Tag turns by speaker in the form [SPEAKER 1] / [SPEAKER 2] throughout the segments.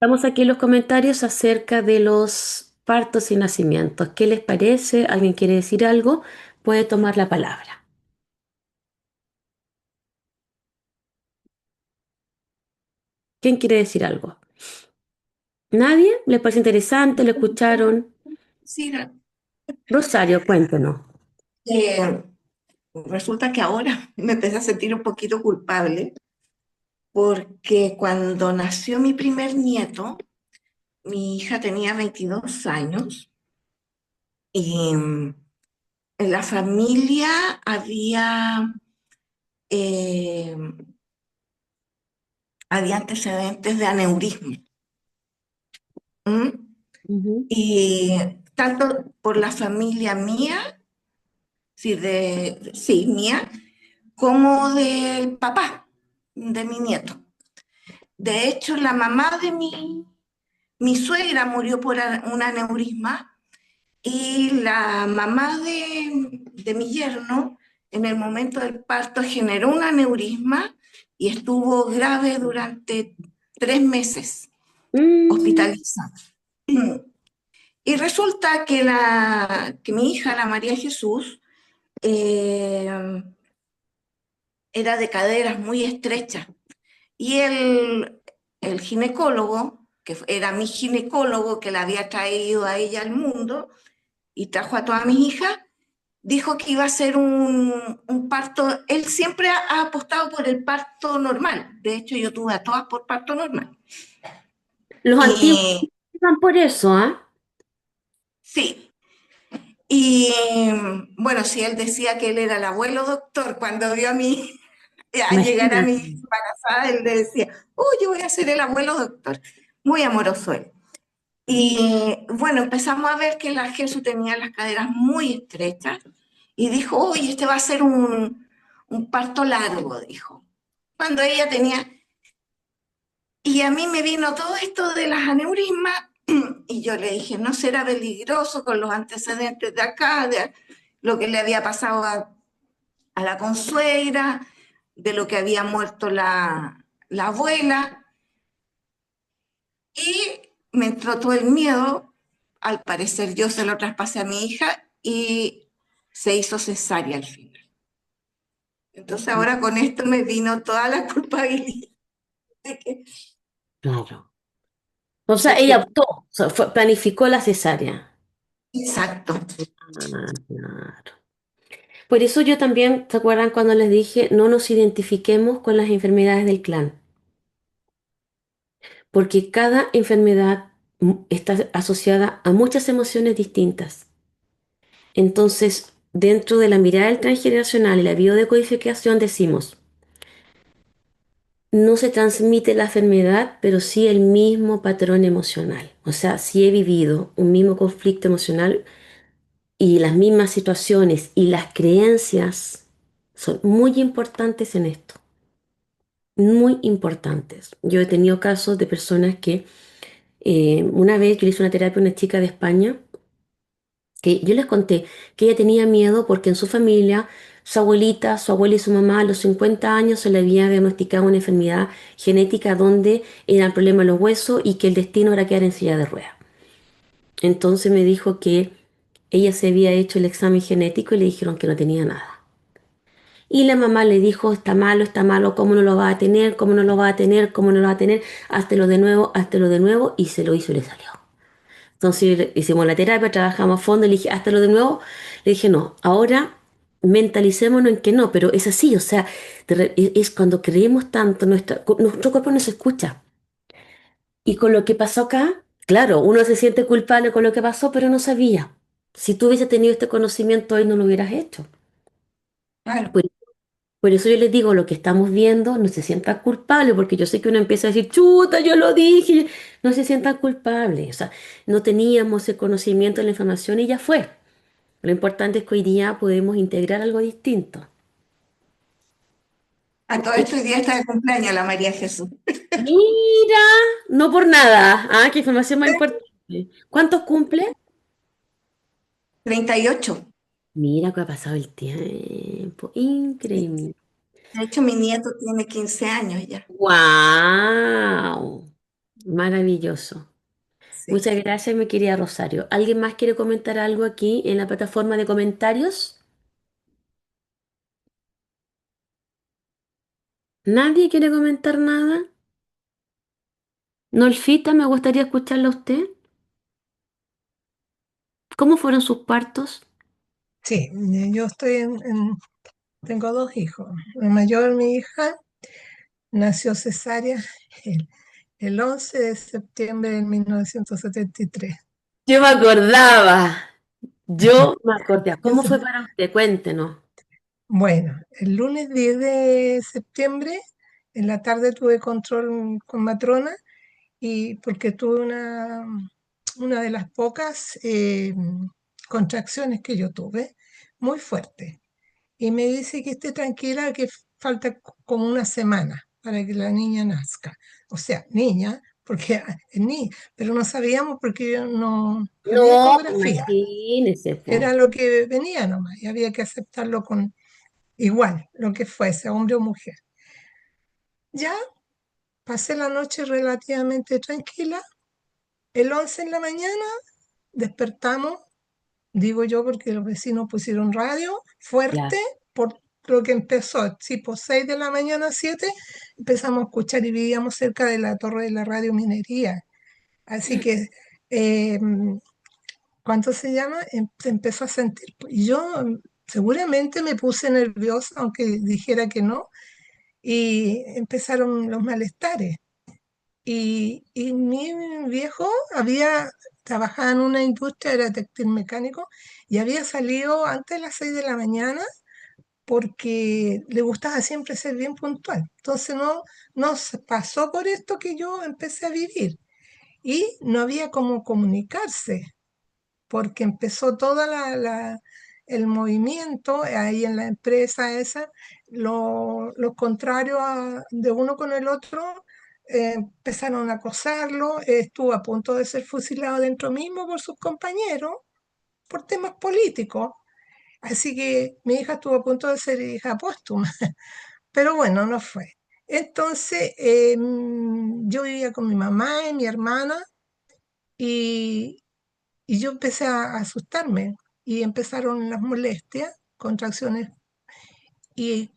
[SPEAKER 1] Estamos aquí en los comentarios acerca de los partos y nacimientos. ¿Qué les parece? ¿Alguien quiere decir algo? Puede tomar la palabra. ¿Quién quiere decir algo? ¿Nadie? ¿Les parece interesante? ¿Lo escucharon?
[SPEAKER 2] Sí,
[SPEAKER 1] Rosario, cuéntenos.
[SPEAKER 2] eh, resulta que ahora me empecé a sentir un poquito culpable porque cuando nació mi primer nieto, mi hija tenía 22 años y en la familia eh, había antecedentes de aneurisma. ¿M?
[SPEAKER 1] Ujú,
[SPEAKER 2] Y tanto por la familia mía, sí, mía, como del papá de mi nieto. De hecho, la mamá de mi suegra murió por un aneurisma y la mamá de mi yerno en el momento del parto generó un aneurisma y estuvo grave durante 3 meses
[SPEAKER 1] Mm,
[SPEAKER 2] hospitalizada. Y resulta que mi hija, la María Jesús, eh, era de caderas muy estrechas. Y el ginecólogo, que era mi ginecólogo que la había traído a ella al mundo y trajo a todas mis hijas, dijo que iba a ser un parto. Él siempre ha apostado por el parto normal. De hecho, yo tuve a todas por parto normal.
[SPEAKER 1] los antiguos
[SPEAKER 2] Y
[SPEAKER 1] iban por eso, ¿ah?
[SPEAKER 2] sí, y bueno, sí, él decía que él era el abuelo doctor cuando vio a llegar a mi
[SPEAKER 1] Imagínate.
[SPEAKER 2] embarazada, él le decía, oh, yo voy a ser el abuelo doctor. Muy amoroso él. Y bueno, empezamos a ver que la Jesús tenía las caderas muy estrechas y dijo, oye, este va a ser un parto largo, dijo. Cuando ella tenía, y a mí me vino todo esto de las aneurismas y yo le dije, no será peligroso con los antecedentes de acá, de lo que le había pasado a la consuegra, de lo que había muerto la abuela. Y me entró todo el miedo. Al parecer yo se lo traspasé a mi hija y se hizo cesárea al final. Entonces ahora con esto me vino toda la culpabilidad de que,
[SPEAKER 1] Claro. O sea,
[SPEAKER 2] de
[SPEAKER 1] ella
[SPEAKER 2] que-
[SPEAKER 1] optó, o sea, planificó la cesárea.
[SPEAKER 2] exacto.
[SPEAKER 1] Ah, claro. Por eso yo también, ¿se acuerdan cuando les dije no nos identifiquemos con las enfermedades del clan? Porque cada enfermedad está asociada a muchas emociones distintas. Entonces, dentro de la mirada del transgeneracional y la biodecodificación decimos, no se transmite la enfermedad, pero sí el mismo patrón emocional. O sea, si he vivido un mismo conflicto emocional y las mismas situaciones y las creencias son muy importantes en esto, muy importantes. Yo he tenido casos de personas que una vez yo le hice una terapia a una chica de España que yo les conté que ella tenía miedo porque en su familia, su abuelita, su abuela y su mamá a los 50 años se le había diagnosticado una enfermedad genética donde eran problemas en los huesos y que el destino era quedar en silla de ruedas. Entonces me dijo que ella se había hecho el examen genético y le dijeron que no tenía nada. Y la mamá le dijo, está malo, ¿cómo no lo va a tener? ¿Cómo no lo va a tener? ¿Cómo no lo va a tener? Háztelo de nuevo y se lo hizo y le salió. Entonces hicimos la terapia, trabajamos a fondo, le dije, háztelo de nuevo. Le dije, no, ahora mentalicémonos en que no, pero es así, o sea, es cuando creemos tanto, nuestro cuerpo no se escucha. Y con lo que pasó acá, claro, uno se siente culpable con lo que pasó, pero no sabía. Si tú hubiese tenido este conocimiento hoy no lo hubieras hecho.
[SPEAKER 2] Claro.
[SPEAKER 1] Por, por eso yo les digo, lo que estamos viendo, no se sientan culpables, porque yo sé que uno empieza a decir, chuta, yo lo dije, no se sientan culpables. O sea, no teníamos el conocimiento de la información y ya fue. Lo importante es que hoy día podemos integrar algo distinto.
[SPEAKER 2] A todo esto hoy día está de cumpleaños la María Jesús.
[SPEAKER 1] Mira, no por nada. Ah, qué información más importante. ¿Cuántos cumple?
[SPEAKER 2] 38.
[SPEAKER 1] Mira que ha pasado el tiempo.
[SPEAKER 2] Sí.
[SPEAKER 1] Increíble.
[SPEAKER 2] De hecho, mi nieto tiene 15 años ya.
[SPEAKER 1] ¡Wow! Maravilloso.
[SPEAKER 2] Sí.
[SPEAKER 1] Muchas gracias, mi querida Rosario. ¿Alguien más quiere comentar algo aquí en la plataforma de comentarios? ¿Nadie quiere comentar nada? Nolfita, me gustaría escucharla a usted. ¿Cómo fueron sus partos?
[SPEAKER 3] Sí, yo estoy tengo dos hijos. La mayor, mi hija, nació cesárea el, el 11 de septiembre de 1973.
[SPEAKER 1] Yo me acordaba. Yo me acordaba. ¿Cómo
[SPEAKER 3] Eso.
[SPEAKER 1] fue para usted? Cuéntenos.
[SPEAKER 3] Bueno, el lunes 10 de septiembre, en la tarde tuve control con matrona y porque tuve una de las pocas contracciones que yo tuve, muy fuerte. Y me dice que esté tranquila, que falta como una semana para que la niña nazca. O sea, niña, porque es niña, pero no sabíamos porque yo no había
[SPEAKER 1] No,
[SPEAKER 3] ecografía.
[SPEAKER 1] imagínese, po.
[SPEAKER 3] Era lo que venía nomás y había que aceptarlo con igual, lo que fuese, hombre o mujer. Ya pasé la noche relativamente tranquila. El 11 en la mañana despertamos, digo yo porque los vecinos pusieron radio fuerte
[SPEAKER 1] Ya.
[SPEAKER 3] por lo que empezó, tipo 6 de la mañana, 7, empezamos a escuchar y vivíamos cerca de la torre de la radio minería. Así que, eh, ¿cuánto se llama? Se empezó a sentir. Y yo seguramente me puse nerviosa, aunque dijera que no, y empezaron los malestares. Y mi viejo trabajaba en una industria, era textil mecánico, y había salido antes de las 6 de la mañana porque le gustaba siempre ser bien puntual. Entonces no se pasó por esto que yo empecé a vivir y no había cómo comunicarse porque empezó toda el movimiento ahí en la empresa esa, los contrarios de uno con el otro empezaron a acosarlo, estuvo a punto de ser fusilado dentro mismo por sus compañeros por temas políticos. Así que mi hija estuvo a punto de ser hija póstuma, pero bueno, no fue. Entonces, yo vivía con mi mamá y mi hermana y, y yo empecé a asustarme y empezaron las molestias, contracciones, y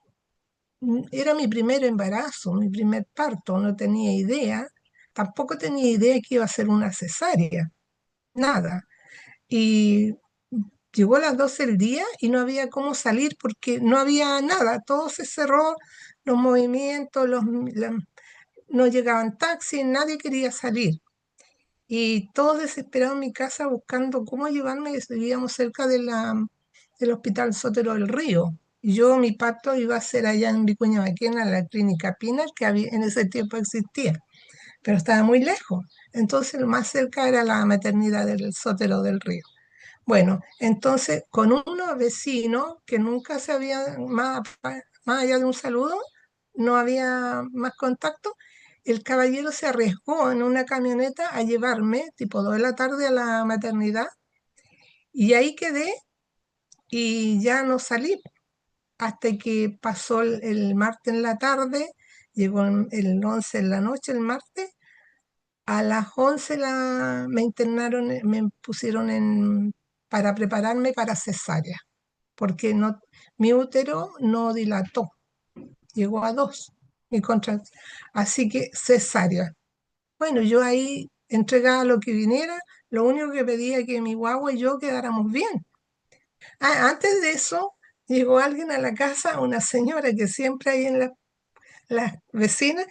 [SPEAKER 3] era mi primer embarazo, mi primer parto, no tenía idea, tampoco tenía idea que iba a ser una cesárea, nada. Y llegó a las 12 del día y no había cómo salir porque no había nada, todo se cerró, los movimientos, no llegaban taxis, nadie quería salir. Y todos desesperados en mi casa buscando cómo llevarme, vivíamos cerca del Hospital Sotero del Río. Y yo, mi parto iba a ser allá en Vicuña Maquena, en la clínica Pinar, que en ese tiempo existía, pero estaba muy lejos. Entonces, lo más cerca era la maternidad del Sotero del Río. Bueno, entonces, con unos vecinos que nunca se habían, más allá de un saludo, no había más contacto, el caballero se arriesgó en una camioneta a llevarme, tipo 2 de la tarde, a la maternidad, y ahí quedé y ya no salí hasta que pasó el martes en la tarde, llegó el 11 en la noche, el martes, a las 11 me internaron, me pusieron para prepararme para cesárea, porque mi útero no dilató, llegó a 2, así que cesárea. Bueno, yo ahí entregaba lo que viniera, lo único que pedía es que mi guagua y yo quedáramos bien. Antes de eso, llegó alguien a la casa, una señora que siempre hay en las vecinas,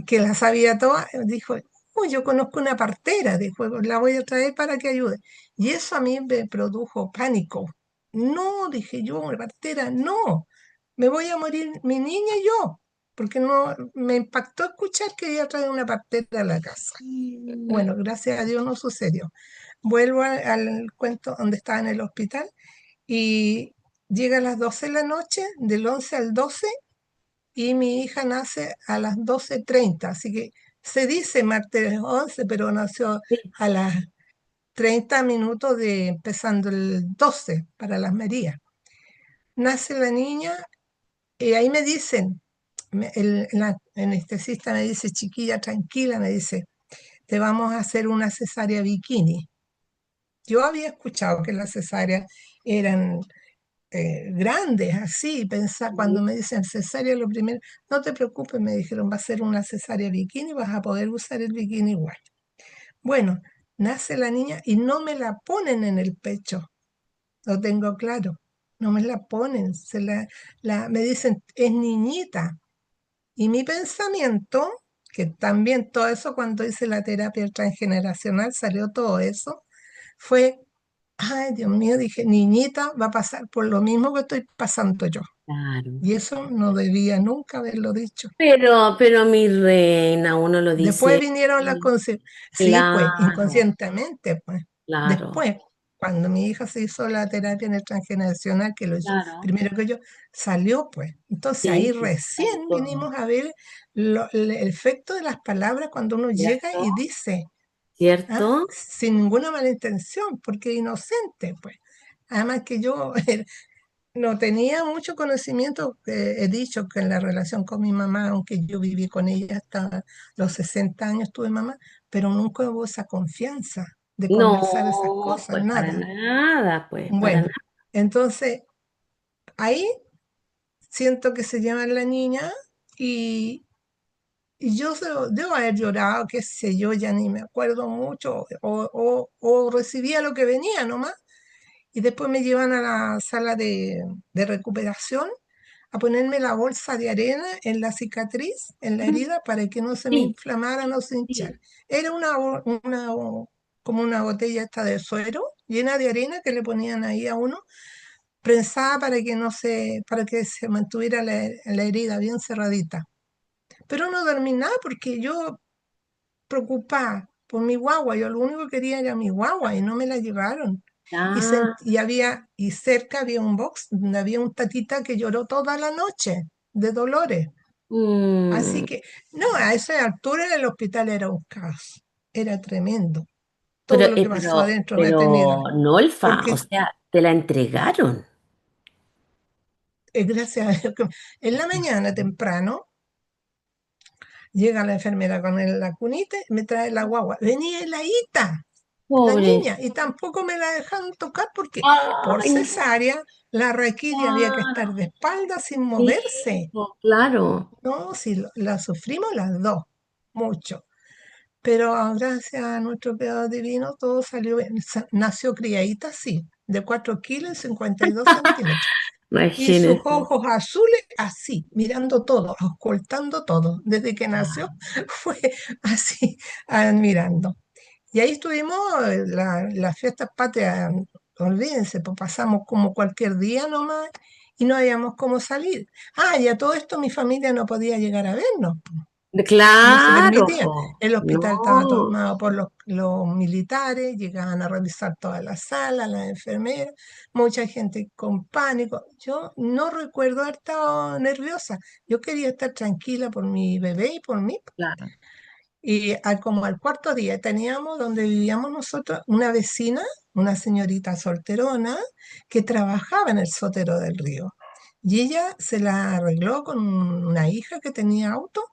[SPEAKER 3] que la sabía toda, dijo, "Uy, yo conozco una partera", dijo, "la voy a traer para que ayude". Y eso a mí me produjo pánico. No, dije yo, una partera, no, me voy a morir mi niña y yo, porque no, me impactó escuchar que iba a traer una partera a la casa. Bueno, gracias a Dios no sucedió. Vuelvo al cuento donde estaba en el hospital y llega a las 12 de la noche, del 11 al 12, y mi hija nace a las 12:30, así que se dice martes 11, pero nació
[SPEAKER 1] Sí.
[SPEAKER 3] a las 30 minutos de empezando el 12 para las Marías. Nace la niña y ahí me dicen, la anestesista me dice, chiquilla, tranquila, me dice, te vamos a hacer una cesárea bikini. Yo había escuchado que las cesáreas eran grandes, así, pensar, cuando me dicen cesárea, lo primero, no te preocupes, me dijeron, va a ser una cesárea bikini, vas a poder usar el bikini igual. Bueno, nace la niña y no me la ponen en el pecho, lo tengo claro, no me la ponen, me dicen, es niñita. Y mi pensamiento, que también todo eso cuando hice la terapia transgeneracional salió todo eso, fue, ay Dios mío, dije, niñita va a pasar por lo mismo que estoy pasando yo.
[SPEAKER 1] Claro.
[SPEAKER 3] Y eso no debía nunca haberlo dicho.
[SPEAKER 1] Pero mi reina, uno lo
[SPEAKER 3] Después
[SPEAKER 1] dice,
[SPEAKER 3] vinieron las
[SPEAKER 1] sí,
[SPEAKER 3] consecuencias. Sí, pues,
[SPEAKER 1] claro,
[SPEAKER 3] inconscientemente, pues.
[SPEAKER 1] claro,
[SPEAKER 3] Después, cuando mi hija se hizo la terapia en el transgeneracional, que lo hizo
[SPEAKER 1] claro.
[SPEAKER 3] primero que yo, salió, pues. Entonces ahí
[SPEAKER 1] Sí, pues, sale
[SPEAKER 3] recién
[SPEAKER 1] todo,
[SPEAKER 3] vinimos a ver el efecto de las palabras cuando uno llega
[SPEAKER 1] ¿cierto?
[SPEAKER 3] y dice, ¿ah?
[SPEAKER 1] ¿Cierto?
[SPEAKER 3] Sin ninguna mala intención, porque es inocente, pues. Además que yo no tenía mucho conocimiento, he dicho que en la relación con mi mamá, aunque yo viví con ella hasta los 60 años, tuve mamá, pero nunca hubo esa confianza de conversar esas
[SPEAKER 1] No,
[SPEAKER 3] cosas,
[SPEAKER 1] pues para
[SPEAKER 3] nada.
[SPEAKER 1] nada, pues, para
[SPEAKER 3] Bueno,
[SPEAKER 1] nada.
[SPEAKER 3] entonces ahí siento que se llama la niña y, y yo debo haber llorado, qué sé yo, ya ni me acuerdo mucho, o recibía lo que venía nomás, y después me llevan a la sala de recuperación a ponerme la bolsa de arena en la cicatriz, en la herida, para que no se me
[SPEAKER 1] Sí,
[SPEAKER 3] inflamara, no se hinchara.
[SPEAKER 1] sí.
[SPEAKER 3] Era como una botella esta de suero llena de arena que le ponían ahí a uno, prensada para que se mantuviera la herida bien cerradita. Pero no dormí nada porque yo preocupada por mi guagua, yo lo único que quería era mi guagua y no me la llevaron.
[SPEAKER 1] Ah,
[SPEAKER 3] Y cerca había un box donde había un tatita que lloró toda la noche de dolores. Así
[SPEAKER 1] mm,
[SPEAKER 3] que, no, a esa altura el hospital era un caos, era tremendo.
[SPEAKER 1] pero,
[SPEAKER 3] Todo lo que pasó adentro me tenía,
[SPEAKER 1] pero, Nolfa, o
[SPEAKER 3] porque
[SPEAKER 1] sea, te la entregaron.
[SPEAKER 3] gracias a Dios que en la mañana temprano llega la enfermera con la cunita y me trae la guagua. Venía heladita, la
[SPEAKER 1] Pobre.
[SPEAKER 3] niña, y tampoco me la dejaron tocar porque por
[SPEAKER 1] Ay,
[SPEAKER 3] cesárea la raquilla había que
[SPEAKER 1] claro.
[SPEAKER 3] estar de espalda sin
[SPEAKER 1] Sí,
[SPEAKER 3] moverse.
[SPEAKER 1] pues, claro.
[SPEAKER 3] No, si la sufrimos las dos, mucho. Pero gracias a nuestro creador divino todo salió bien. Nació criadita, sí, de 4 kilos y 52 centímetros. Y sus
[SPEAKER 1] Imagínense.
[SPEAKER 3] ojos azules así, mirando todo, ocultando todo. Desde que nació fue así, admirando. Y ahí estuvimos las fiestas patrias, olvídense, pues pasamos como cualquier día nomás y no habíamos cómo salir. Ah, y a todo esto mi familia no podía llegar a vernos, no se
[SPEAKER 1] Claro,
[SPEAKER 3] permitía.
[SPEAKER 1] po.
[SPEAKER 3] El hospital estaba
[SPEAKER 1] No,
[SPEAKER 3] tomado por los militares, llegaban a revisar todas las salas, las enfermeras, mucha gente con pánico. Yo no recuerdo haber estado nerviosa. Yo quería estar tranquila por mi bebé y por mí.
[SPEAKER 1] claro.
[SPEAKER 3] Y como al cuarto día teníamos donde vivíamos nosotros una vecina, una señorita solterona, que trabajaba en el Sotero del Río. Y ella se la arregló con una hija que tenía auto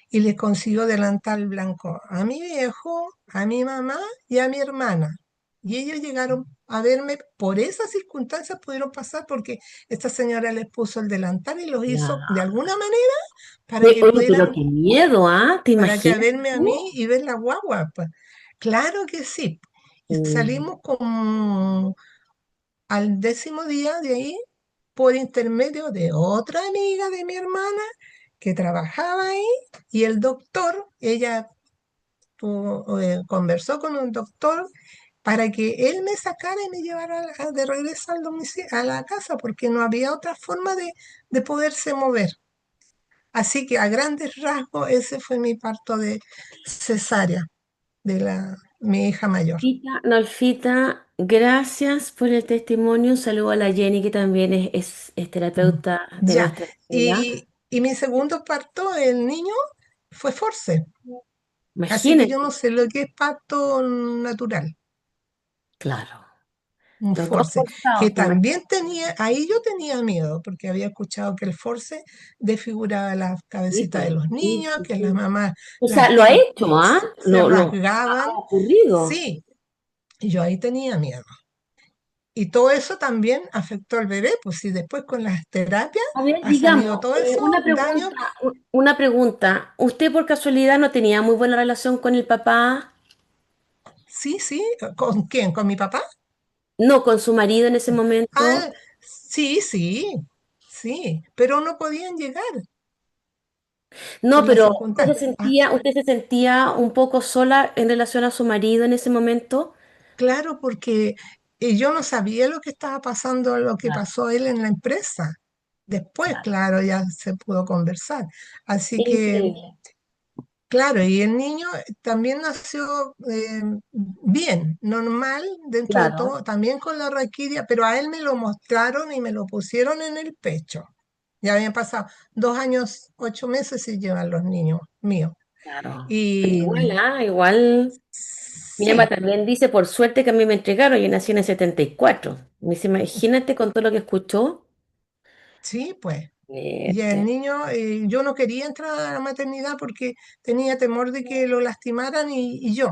[SPEAKER 3] y le consiguió delantal blanco a mi viejo, a mi mamá y a mi hermana. Y ellos llegaron a verme, por esas circunstancias pudieron pasar porque esta señora les puso el delantal y los hizo de
[SPEAKER 1] Claro.
[SPEAKER 3] alguna manera para que
[SPEAKER 1] Oye, pero
[SPEAKER 3] pudieran,
[SPEAKER 1] qué miedo, ¿ah? ¿Te
[SPEAKER 3] para que
[SPEAKER 1] imaginas
[SPEAKER 3] verme a
[SPEAKER 1] tú?
[SPEAKER 3] mí y ver la guagua, pues. Claro que sí. Y
[SPEAKER 1] Mm,
[SPEAKER 3] salimos como al 10.º día de ahí por intermedio de otra amiga de mi hermana que trabajaba ahí y el doctor, ella conversó con un doctor para que él me sacara y me llevara de regreso al a la casa, porque no había otra forma de poderse mover. Así que a grandes rasgos ese fue mi parto de cesárea de mi hija mayor.
[SPEAKER 1] Nolfita, gracias por el testimonio. Un saludo a la Jenny, que también es terapeuta de
[SPEAKER 3] Ya,
[SPEAKER 1] nuestra escuela.
[SPEAKER 3] y mi segundo parto, el niño, fue force. Así que yo
[SPEAKER 1] Imagínate.
[SPEAKER 3] no sé lo que es parto natural.
[SPEAKER 1] Claro.
[SPEAKER 3] un
[SPEAKER 1] Los dos
[SPEAKER 3] force, que
[SPEAKER 1] forzados, me
[SPEAKER 3] también tenía, ahí yo tenía miedo, porque había escuchado que el force desfiguraba la cabecita de
[SPEAKER 1] imagino.
[SPEAKER 3] los
[SPEAKER 1] Sí,
[SPEAKER 3] niños,
[SPEAKER 1] sí,
[SPEAKER 3] que las
[SPEAKER 1] sí.
[SPEAKER 3] mamás
[SPEAKER 1] O sea, lo ha hecho, ¿ah?
[SPEAKER 3] se
[SPEAKER 1] Ha
[SPEAKER 3] rasgaban.
[SPEAKER 1] ocurrido.
[SPEAKER 3] Sí, y yo ahí tenía miedo. Y todo eso también afectó al bebé, pues si después con las terapias
[SPEAKER 1] A ver,
[SPEAKER 3] ha salido
[SPEAKER 1] digamos,
[SPEAKER 3] todo eso,
[SPEAKER 1] una
[SPEAKER 3] daño.
[SPEAKER 1] pregunta, una pregunta. ¿Usted por casualidad no tenía muy buena relación con el papá?
[SPEAKER 3] Sí, sí, ¿con quién? ¿Con mi papá?
[SPEAKER 1] No, con su marido en ese
[SPEAKER 3] Ah,
[SPEAKER 1] momento.
[SPEAKER 3] sí, sí, sí, pero no podían llegar por
[SPEAKER 1] No,
[SPEAKER 3] las
[SPEAKER 1] pero
[SPEAKER 3] circunstancias. Ah,
[SPEAKER 1] usted se sentía un poco sola en relación a su marido en ese momento.
[SPEAKER 3] claro, porque yo no sabía lo que estaba pasando, lo que
[SPEAKER 1] Claro,
[SPEAKER 3] pasó él en la empresa. Después,
[SPEAKER 1] claro.
[SPEAKER 3] claro, ya se pudo conversar. Así que,
[SPEAKER 1] Increíble.
[SPEAKER 3] claro, y el niño también nació bien, normal, dentro de
[SPEAKER 1] Claro,
[SPEAKER 3] todo, también con la raquidia, pero a él me lo mostraron y me lo pusieron en el pecho. Ya habían pasado 2 años, 8 meses y llevan los niños míos.
[SPEAKER 1] claro. Pero
[SPEAKER 3] Y
[SPEAKER 1] igual, igual. Mi mamá
[SPEAKER 3] sí,
[SPEAKER 1] también dice, por suerte que a mí me entregaron, yo nací en el 74. Me dice, imagínate con todo lo que escuchó.
[SPEAKER 3] sí, pues. Y el
[SPEAKER 1] Este,
[SPEAKER 3] niño, yo no quería entrar a la maternidad porque tenía temor de que lo lastimaran y yo.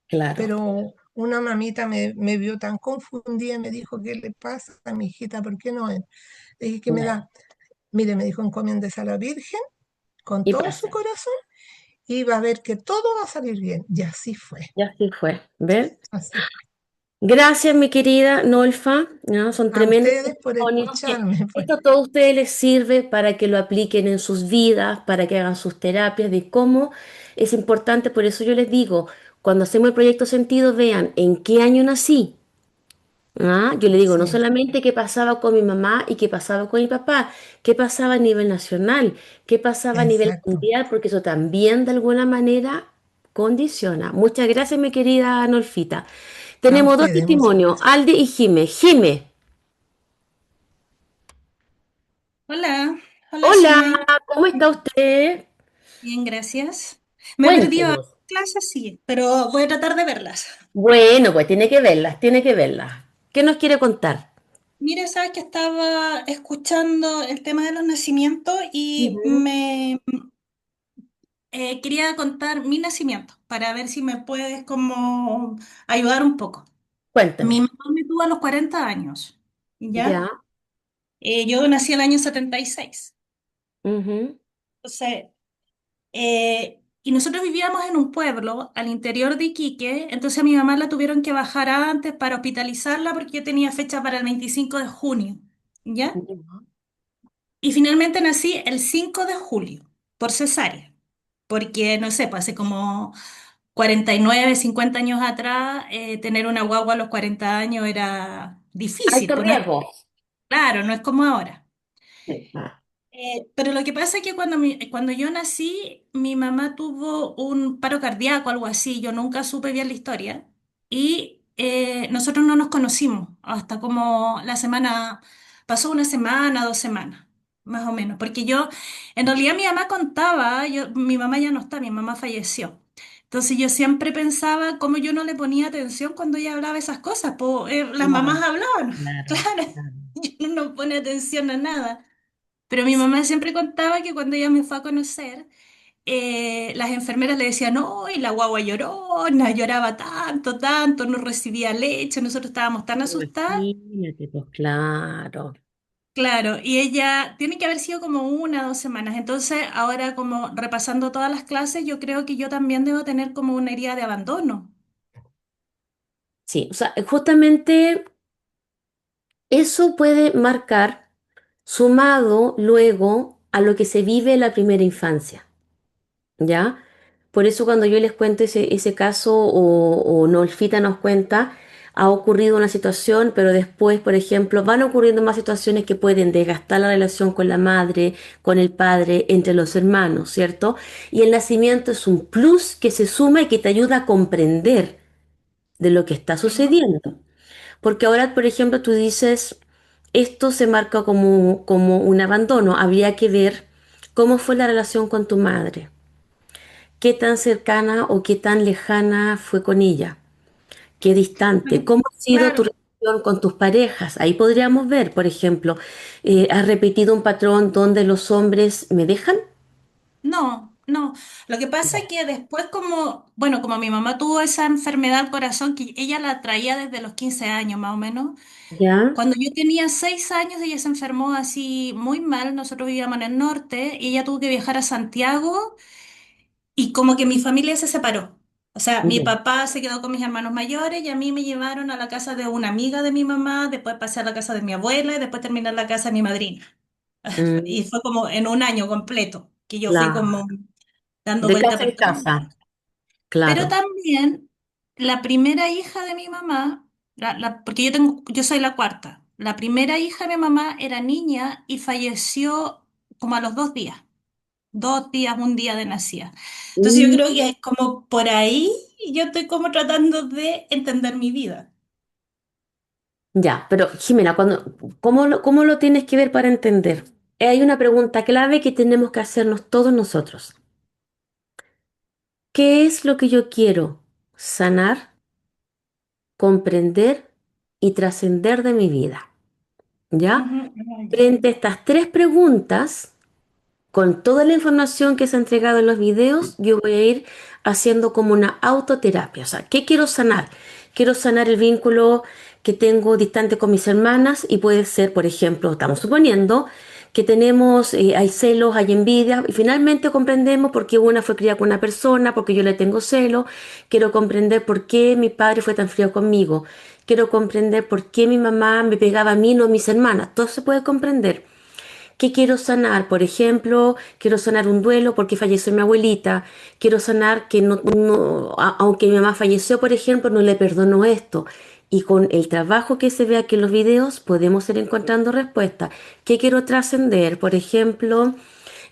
[SPEAKER 1] claro,
[SPEAKER 3] Pero una mamita me vio tan confundida y me dijo, ¿qué le pasa a mi hijita? ¿Por qué no? Le dije que me
[SPEAKER 1] bueno,
[SPEAKER 3] da, mire, me dijo, encomiéndese a la Virgen con
[SPEAKER 1] y
[SPEAKER 3] todo su
[SPEAKER 1] pasa.
[SPEAKER 3] corazón y va a ver que todo va a salir bien. Y así fue,
[SPEAKER 1] Y así fue. ¿Ves?
[SPEAKER 3] así fue.
[SPEAKER 1] Gracias, mi querida Nolfa, ¿no? Son
[SPEAKER 3] A
[SPEAKER 1] tremendos
[SPEAKER 3] ustedes por
[SPEAKER 1] testimonios que
[SPEAKER 3] escucharme, pues.
[SPEAKER 1] esto a todos ustedes les sirve para que lo apliquen en sus vidas, para que hagan sus terapias, de cómo es importante. Por eso yo les digo, cuando hacemos el proyecto Sentido, vean en qué año nací. ¿Ah? Yo le digo, no
[SPEAKER 3] Sí,
[SPEAKER 1] solamente qué pasaba con mi mamá y qué pasaba con mi papá, qué pasaba a nivel nacional, qué pasaba a nivel
[SPEAKER 3] exacto.
[SPEAKER 1] mundial, porque eso también de alguna manera condiciona. Muchas gracias, mi querida Nolfita.
[SPEAKER 3] A
[SPEAKER 1] Tenemos dos
[SPEAKER 3] ustedes, muchas
[SPEAKER 1] testimonios,
[SPEAKER 3] gracias.
[SPEAKER 1] Alde y Jime. Jime,
[SPEAKER 4] Hola, hola
[SPEAKER 1] hola,
[SPEAKER 4] Simay.
[SPEAKER 1] ¿cómo está usted?
[SPEAKER 4] Bien, gracias. Me he perdido
[SPEAKER 1] Cuéntenos.
[SPEAKER 4] clases, sí, pero voy a tratar de verlas.
[SPEAKER 1] Bueno, pues tiene que verlas, tiene que verlas. ¿Qué nos quiere contar?
[SPEAKER 4] Mira, sabes que estaba escuchando el tema de los nacimientos y
[SPEAKER 1] Ujú.
[SPEAKER 4] me quería contar mi nacimiento para ver si me puedes como ayudar un poco. Mi
[SPEAKER 1] Cuénteme.
[SPEAKER 4] mamá me tuvo a los 40 años, ¿ya?
[SPEAKER 1] Ya.
[SPEAKER 4] Yo nací el año 76.
[SPEAKER 1] Ujú.
[SPEAKER 4] Entonces, y nosotros vivíamos en un pueblo al interior de Iquique, entonces a mi mamá la tuvieron que bajar antes para hospitalizarla porque yo tenía fecha para el 25 de junio, ¿ya? Y finalmente nací el 5 de julio por cesárea, porque no sé, pues hace como 49, 50 años atrás, tener una guagua a los 40 años era difícil,
[SPEAKER 1] Alto
[SPEAKER 4] pues no es
[SPEAKER 1] riesgo.
[SPEAKER 4] claro, no es como ahora.
[SPEAKER 1] Sí. Ah,
[SPEAKER 4] Pero lo que pasa es que cuando yo nací, mi mamá tuvo un paro cardíaco, algo así. Yo nunca supe bien la historia. Y nosotros no nos conocimos hasta como pasó una semana, 2 semanas, más o menos. Porque en realidad mi mamá contaba, mi mamá ya no está, mi mamá falleció. Entonces yo siempre pensaba cómo yo no le ponía atención cuando ella hablaba esas cosas. Las mamás
[SPEAKER 1] claro,
[SPEAKER 4] hablaban,
[SPEAKER 1] claro,
[SPEAKER 4] claro.
[SPEAKER 1] claro.
[SPEAKER 4] Yo no pone atención a nada. Pero mi mamá siempre contaba que cuando ella me fue a conocer, las enfermeras le decían, no, y la guagua llorona, lloraba tanto, tanto, no recibía leche, nosotros estábamos tan asustadas.
[SPEAKER 1] Imagínate, pues claro.
[SPEAKER 4] Claro, y ella tiene que haber sido como 1 o 2 semanas. Entonces, ahora como repasando todas las clases, yo creo que yo también debo tener como una herida de abandono.
[SPEAKER 1] Sí, o sea, justamente eso puede marcar sumado luego a lo que se vive en la primera infancia, ¿ya? Por eso cuando yo les cuento ese caso o Nolfita nos cuenta, ha ocurrido una situación, pero después, por ejemplo, van ocurriendo más situaciones que pueden desgastar la relación con la madre, con el padre, entre los hermanos, ¿cierto? Y el nacimiento es un plus que se suma y que te ayuda a comprender de lo que está sucediendo. Porque ahora, por ejemplo, tú dices, esto se marca como un abandono. Habría que ver cómo fue la relación con tu madre, qué tan cercana o qué tan lejana fue con ella, qué distante,
[SPEAKER 4] Bueno,
[SPEAKER 1] cómo ha sido tu
[SPEAKER 4] claro.
[SPEAKER 1] relación relación con tus parejas. Ahí podríamos ver, por ejemplo, ¿has repetido un patrón donde los hombres me dejan?
[SPEAKER 4] No, no. Lo que pasa es que después como, bueno, como mi mamá tuvo esa enfermedad al corazón, que ella la traía desde los 15 años más o menos,
[SPEAKER 1] ¿Ya?
[SPEAKER 4] cuando yo tenía 6 años ella se enfermó así muy mal, nosotros vivíamos en el norte, y ella tuvo que viajar a Santiago y como que mi familia se separó. O sea, mi
[SPEAKER 1] Ya.
[SPEAKER 4] papá se quedó con mis hermanos mayores y a mí me llevaron a la casa de una amiga de mi mamá, después pasé a la casa de mi abuela y después terminé en la casa de mi madrina.
[SPEAKER 1] Mm,
[SPEAKER 4] Y fue como en un año completo que yo fui
[SPEAKER 1] claro.
[SPEAKER 4] como dando
[SPEAKER 1] De
[SPEAKER 4] vuelta
[SPEAKER 1] casa
[SPEAKER 4] por
[SPEAKER 1] en
[SPEAKER 4] todo el
[SPEAKER 1] casa,
[SPEAKER 4] lugar. Pero
[SPEAKER 1] claro.
[SPEAKER 4] también la primera hija de mi mamá, porque yo soy la cuarta, la primera hija de mi mamá era niña y falleció como a los 2 días, 2 días, un día de nacida. Entonces yo
[SPEAKER 1] Mm,
[SPEAKER 4] creo que es como por ahí yo estoy como tratando de entender mi vida.
[SPEAKER 1] ya, pero Jimena, ¿cómo lo tienes que ver para entender? Hay una pregunta clave que tenemos que hacernos todos nosotros. ¿Qué es lo que yo quiero sanar, comprender y trascender de mi vida? ¿Ya?
[SPEAKER 4] Ujú, ya.
[SPEAKER 1] Frente a estas tres preguntas, con toda la información que se ha entregado en los videos, yo voy a ir haciendo como una autoterapia. O sea, ¿qué quiero sanar? Quiero sanar el vínculo que tengo distante con mis hermanas y puede ser, por ejemplo, estamos suponiendo que tenemos, hay celos, hay envidia y finalmente comprendemos por qué una fue criada con una persona, porque yo le tengo celo. Quiero comprender por qué mi padre fue tan frío conmigo. Quiero comprender por qué mi mamá me pegaba a mí, no a mis hermanas. Todo se puede comprender. ¿Qué quiero sanar? Por ejemplo, quiero sanar un duelo porque falleció mi abuelita. Quiero sanar que aunque mi mamá falleció, por ejemplo, no le perdono esto. Y con el trabajo que se ve aquí en los videos podemos ir encontrando respuestas. ¿Qué quiero trascender? Por ejemplo,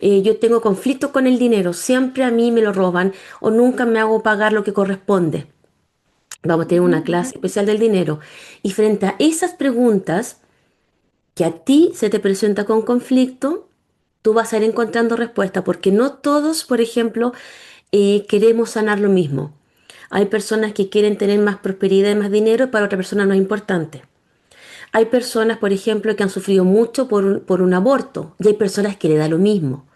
[SPEAKER 1] yo tengo conflictos con el dinero. Siempre a mí me lo roban o nunca me hago pagar lo que corresponde. Vamos a tener una
[SPEAKER 4] Ujú,
[SPEAKER 1] clase especial del dinero. Y frente a esas preguntas que a ti se te presenta con conflicto, tú vas a ir encontrando respuesta, porque no todos, por ejemplo, queremos sanar lo mismo. Hay personas que quieren tener más prosperidad y más dinero y para otra persona no es importante. Hay personas, por ejemplo, que han sufrido mucho por un aborto y hay personas que le da lo mismo.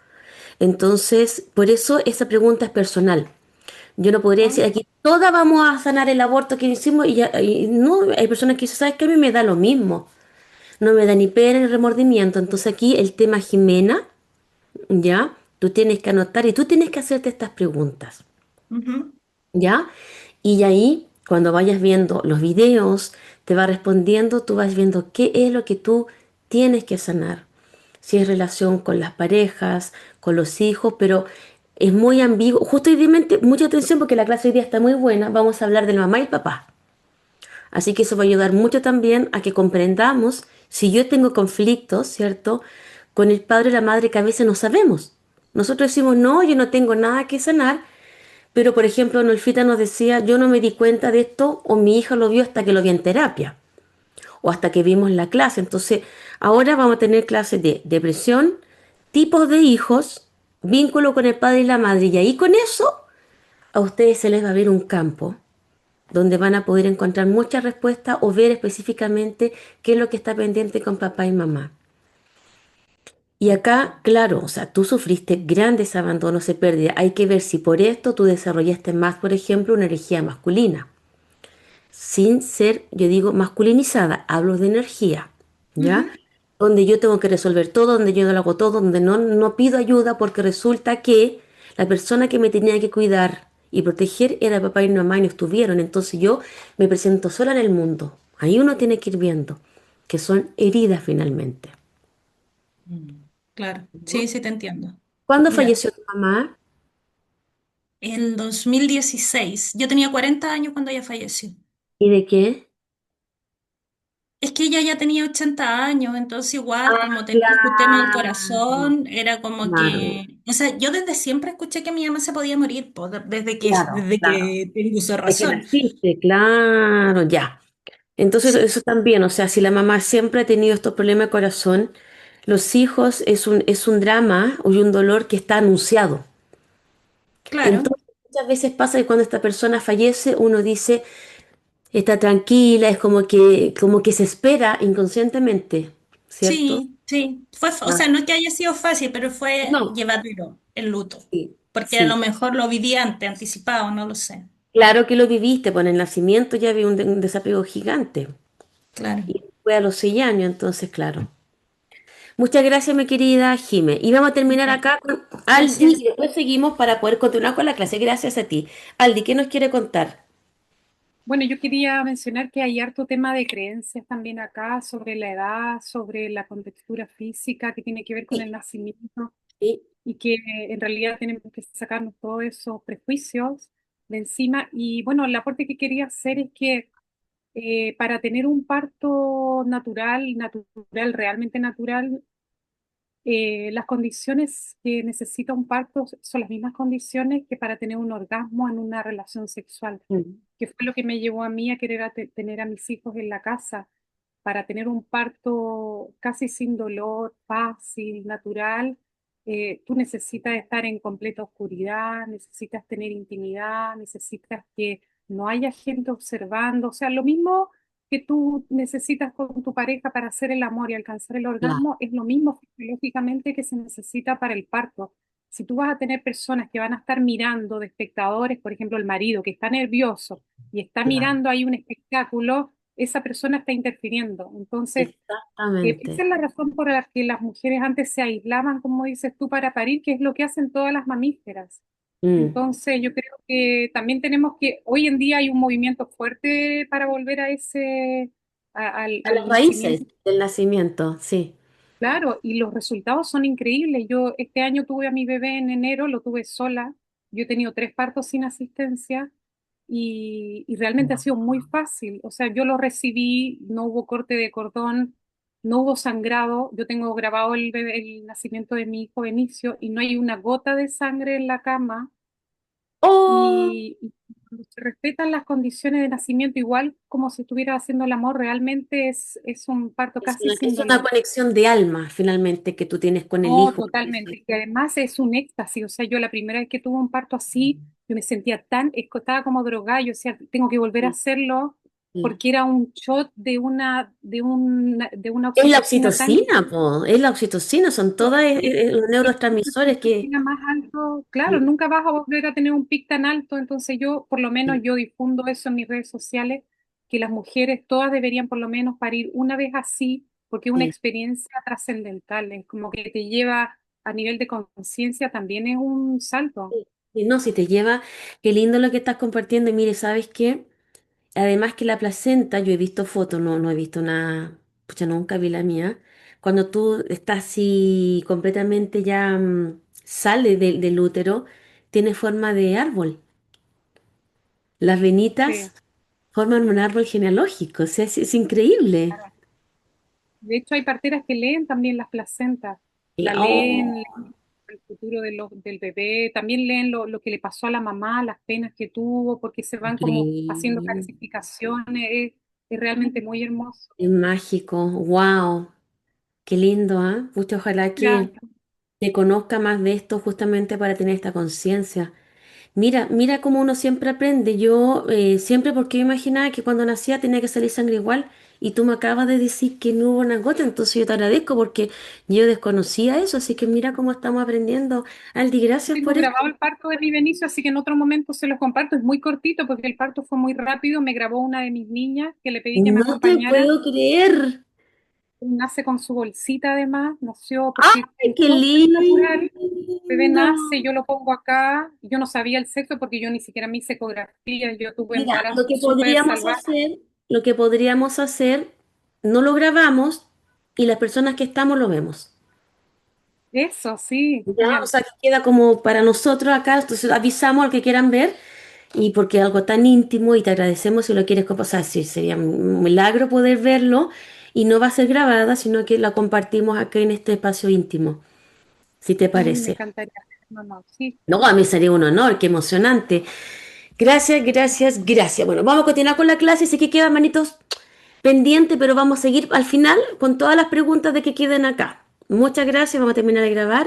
[SPEAKER 1] Entonces, por eso esa pregunta es personal. Yo no podría decir
[SPEAKER 4] ujú,
[SPEAKER 1] aquí, todas vamos a sanar el aborto que hicimos y no, hay personas que dicen, ¿sabes qué? A mí me da lo mismo. No me da ni pena ni remordimiento. Entonces aquí el tema Jimena, ¿ya? Tú tienes que anotar y tú tienes que hacerte estas preguntas,
[SPEAKER 4] ujú,
[SPEAKER 1] ¿ya? Y ahí, cuando vayas viendo los videos, te va respondiendo, tú vas viendo qué es lo que tú tienes que sanar. Si es relación con las parejas, con los hijos, pero es muy ambiguo. Justo hoy día, mucha atención porque la clase hoy día está muy buena. Vamos a hablar de la mamá y el papá. Así que eso va a ayudar mucho también a que comprendamos si yo tengo conflictos, ¿cierto? Con el padre y la madre que a veces no sabemos. Nosotros decimos, no, yo no tengo nada que sanar, pero por ejemplo, Nolfita nos decía, yo no me di cuenta de esto o mi hija lo vio hasta que lo vi en terapia o hasta que vimos la clase. Entonces, ahora vamos a tener clases de depresión, tipos de hijos, vínculo con el padre y la madre. Y ahí con eso, a ustedes se les va a abrir un campo donde van a poder encontrar muchas respuestas o ver específicamente qué es lo que está pendiente con papá y mamá. Y acá, claro, o sea, tú sufriste grandes abandonos y pérdidas. Hay que ver si por esto tú desarrollaste más, por ejemplo, una energía masculina, sin ser, yo digo, masculinizada. Hablo de energía, ¿ya?
[SPEAKER 4] ujú.
[SPEAKER 1] Donde yo tengo que resolver todo, donde yo lo hago todo, donde no pido ayuda porque resulta que la persona que me tenía que cuidar y proteger era papá y mamá y no estuvieron. Entonces yo me presento sola en el mundo. Ahí uno tiene que ir viendo que son heridas finalmente.
[SPEAKER 4] Claro,
[SPEAKER 1] ¿No?
[SPEAKER 4] sí, sí te entiendo.
[SPEAKER 1] ¿Cuándo
[SPEAKER 4] Ya.
[SPEAKER 1] falleció tu mamá?
[SPEAKER 4] En 2016, yo tenía 40 años cuando ella falleció.
[SPEAKER 1] ¿Y de qué?
[SPEAKER 4] Es que ella ya tenía 80 años, entonces igual
[SPEAKER 1] Ah,
[SPEAKER 4] como tenía su tema del
[SPEAKER 1] claro,
[SPEAKER 4] corazón, era como
[SPEAKER 1] claro,
[SPEAKER 4] que, o sea, yo desde siempre escuché que mi mamá se podía morir, po, desde que,
[SPEAKER 1] claro,
[SPEAKER 4] desde
[SPEAKER 1] claro.
[SPEAKER 4] que tengo uso de
[SPEAKER 1] De que
[SPEAKER 4] razón.
[SPEAKER 1] naciste, claro, ya. Entonces
[SPEAKER 4] Sí,
[SPEAKER 1] eso también, o sea, si la mamá siempre ha tenido estos problemas de corazón, los hijos es un drama y un dolor que está anunciado.
[SPEAKER 4] claro.
[SPEAKER 1] Entonces muchas veces pasa que cuando esta persona fallece, uno dice, Está tranquila, es como que se espera inconscientemente, ¿cierto?
[SPEAKER 4] Sí, sí. O
[SPEAKER 1] Ah,
[SPEAKER 4] sea, no es que haya sido fácil, pero fue
[SPEAKER 1] no,
[SPEAKER 4] llevadero el luto.
[SPEAKER 1] sí,
[SPEAKER 4] Porque a lo
[SPEAKER 1] sí.
[SPEAKER 4] mejor lo viví antes, anticipado, no lo sé.
[SPEAKER 1] Claro que lo viviste, por el nacimiento ya había un desapego gigante.
[SPEAKER 4] Claro.
[SPEAKER 1] Y fue a los 6 años, entonces, claro. Muchas gracias, mi querida Jime. Y vamos a terminar
[SPEAKER 4] Ya,
[SPEAKER 1] acá con Aldi y
[SPEAKER 4] gracias.
[SPEAKER 1] después seguimos para poder continuar con la clase. Gracias a ti. Aldi, ¿qué nos quiere contar?
[SPEAKER 5] Bueno, yo quería mencionar que hay harto tema de creencias también acá sobre la edad, sobre la contextura física que tiene que ver con
[SPEAKER 1] Sí,
[SPEAKER 5] el nacimiento
[SPEAKER 1] sí,
[SPEAKER 5] y que en realidad tenemos que sacarnos todos esos prejuicios de encima. Y bueno, el aporte que quería hacer es que para tener un parto natural, natural, realmente natural, las condiciones que necesita un parto son las mismas condiciones que para tener un orgasmo en una relación sexual,
[SPEAKER 1] mm,
[SPEAKER 5] que fue lo que me llevó a mí a querer tener a mis hijos en la casa, para tener un parto casi sin dolor, fácil, natural. Tú necesitas estar en completa oscuridad, necesitas tener intimidad, necesitas que no haya gente observando, o sea, lo mismo que tú necesitas con tu pareja para hacer el amor y alcanzar el
[SPEAKER 1] claro,
[SPEAKER 5] orgasmo es lo mismo fisiológicamente que se necesita para el parto. Si tú vas a tener personas que van a estar mirando de espectadores, por ejemplo, el marido que está nervioso y está
[SPEAKER 1] claro.
[SPEAKER 5] mirando ahí un espectáculo, esa persona está interfiriendo. Entonces, esa
[SPEAKER 1] Exactamente.
[SPEAKER 5] es la razón por la que las mujeres antes se aislaban, como dices tú, para parir, que es lo que hacen todas las mamíferas.
[SPEAKER 1] Mm.
[SPEAKER 5] Entonces, yo creo que también tenemos que, hoy en día hay un movimiento fuerte para volver a ese,
[SPEAKER 1] A las
[SPEAKER 5] al
[SPEAKER 1] raíces
[SPEAKER 5] nacimiento,
[SPEAKER 1] del nacimiento, sí.
[SPEAKER 5] claro, y los resultados son increíbles. Yo este año tuve a mi bebé en enero, lo tuve sola. Yo he tenido 3 partos sin asistencia y realmente ha sido muy fácil. O sea, yo lo recibí, no hubo corte de cordón, no hubo sangrado. Yo tengo grabado el nacimiento de mi hijo Benicio y no hay una gota de sangre en la cama
[SPEAKER 1] Oh,
[SPEAKER 5] y cuando se respetan las condiciones de nacimiento, igual como si estuviera haciendo el amor, realmente es un parto casi sin
[SPEAKER 1] es una
[SPEAKER 5] dolor.
[SPEAKER 1] conexión de alma, finalmente, que tú tienes con el
[SPEAKER 5] No,
[SPEAKER 1] hijo.
[SPEAKER 5] totalmente. Y además es un éxtasis. O sea, yo la primera vez que tuve un parto así, yo me sentía tan, estaba como drogada. Yo decía, tengo que volver a
[SPEAKER 1] Sí,
[SPEAKER 5] hacerlo
[SPEAKER 1] sí.
[SPEAKER 5] porque era un shot de una
[SPEAKER 1] Es la
[SPEAKER 5] oxitocina tan
[SPEAKER 1] oxitocina, po, es la oxitocina, son todos los
[SPEAKER 5] y
[SPEAKER 1] neurotransmisores que...
[SPEAKER 5] oxitocina más alto, claro,
[SPEAKER 1] Sí,
[SPEAKER 5] nunca vas a volver a tener un pic tan alto, entonces yo, por lo menos
[SPEAKER 1] sí,
[SPEAKER 5] yo difundo eso en mis redes sociales, que las mujeres todas deberían por lo menos parir una vez así, porque es una
[SPEAKER 1] sí.
[SPEAKER 5] experiencia trascendental, es como que te lleva a nivel de conciencia, también es un salto.
[SPEAKER 1] Y no, si te lleva, qué lindo lo que estás compartiendo. Y mire, ¿sabes qué? Además que la placenta, yo he visto fotos, no, no he visto nada, pucha, nunca vi la mía. Cuando tú estás así completamente ya sale del útero, tiene forma de árbol. Las
[SPEAKER 5] Sí,
[SPEAKER 1] venitas forman un árbol genealógico, o sea, es increíble.
[SPEAKER 5] claro. De hecho, hay parteras que leen también las placentas, la leen,
[SPEAKER 1] Oh,
[SPEAKER 5] leen el futuro del bebé, también leen lo que le pasó a la mamá, las penas que tuvo, porque se van como haciendo
[SPEAKER 1] increíble.
[SPEAKER 5] clasificaciones, es realmente muy hermoso.
[SPEAKER 1] Es mágico, wow, qué lindo, ¿ah? Pucha, ojalá que
[SPEAKER 5] Gracias.
[SPEAKER 1] te conozca más de esto justamente para tener esta conciencia. Mira, mira cómo uno siempre aprende. Yo siempre porque yo imaginaba que cuando nacía tenía que salir sangre igual y tú me acabas de decir que no hubo una gota, entonces yo te agradezco porque yo desconocía eso, así que mira cómo estamos aprendiendo. Aldi, gracias
[SPEAKER 5] Tengo
[SPEAKER 1] por esto.
[SPEAKER 5] grabado el parto de mi Benicio, así que en otro momento se los comparto. Es muy cortito porque el parto fue muy rápido. Me grabó una de mis niñas que le pedí que me
[SPEAKER 1] No te
[SPEAKER 5] acompañara.
[SPEAKER 1] puedo creer.
[SPEAKER 5] Nace con su bolsita además, nació porque
[SPEAKER 1] ¡Ay, qué
[SPEAKER 5] todo es
[SPEAKER 1] lindo!
[SPEAKER 5] natural. Bebé nace, yo lo pongo acá, yo no sabía el sexo porque yo ni siquiera me hice ecografía, yo tuve
[SPEAKER 1] Mira,
[SPEAKER 5] embarazo súper salvaje.
[SPEAKER 1] lo que podríamos hacer, no lo grabamos y las personas que estamos lo vemos.
[SPEAKER 5] Eso, sí,
[SPEAKER 1] Ya, o
[SPEAKER 5] genial.
[SPEAKER 1] sea, que queda como para nosotros acá, entonces avisamos al que quieran ver y porque es algo tan íntimo y te agradecemos si lo quieres compartir, sí, sería un milagro poder verlo y no va a ser grabada, sino que la compartimos acá en este espacio íntimo, si te
[SPEAKER 5] Sí, me
[SPEAKER 1] parece.
[SPEAKER 5] encantaría. No, no, sí.
[SPEAKER 1] No, a mí sería un honor, qué emocionante. Gracias, gracias, gracias. Bueno, vamos a continuar con la clase, sí que quedan manitos pendientes, pero vamos a seguir al final con todas las preguntas de que queden acá. Muchas gracias, vamos a terminar de grabar.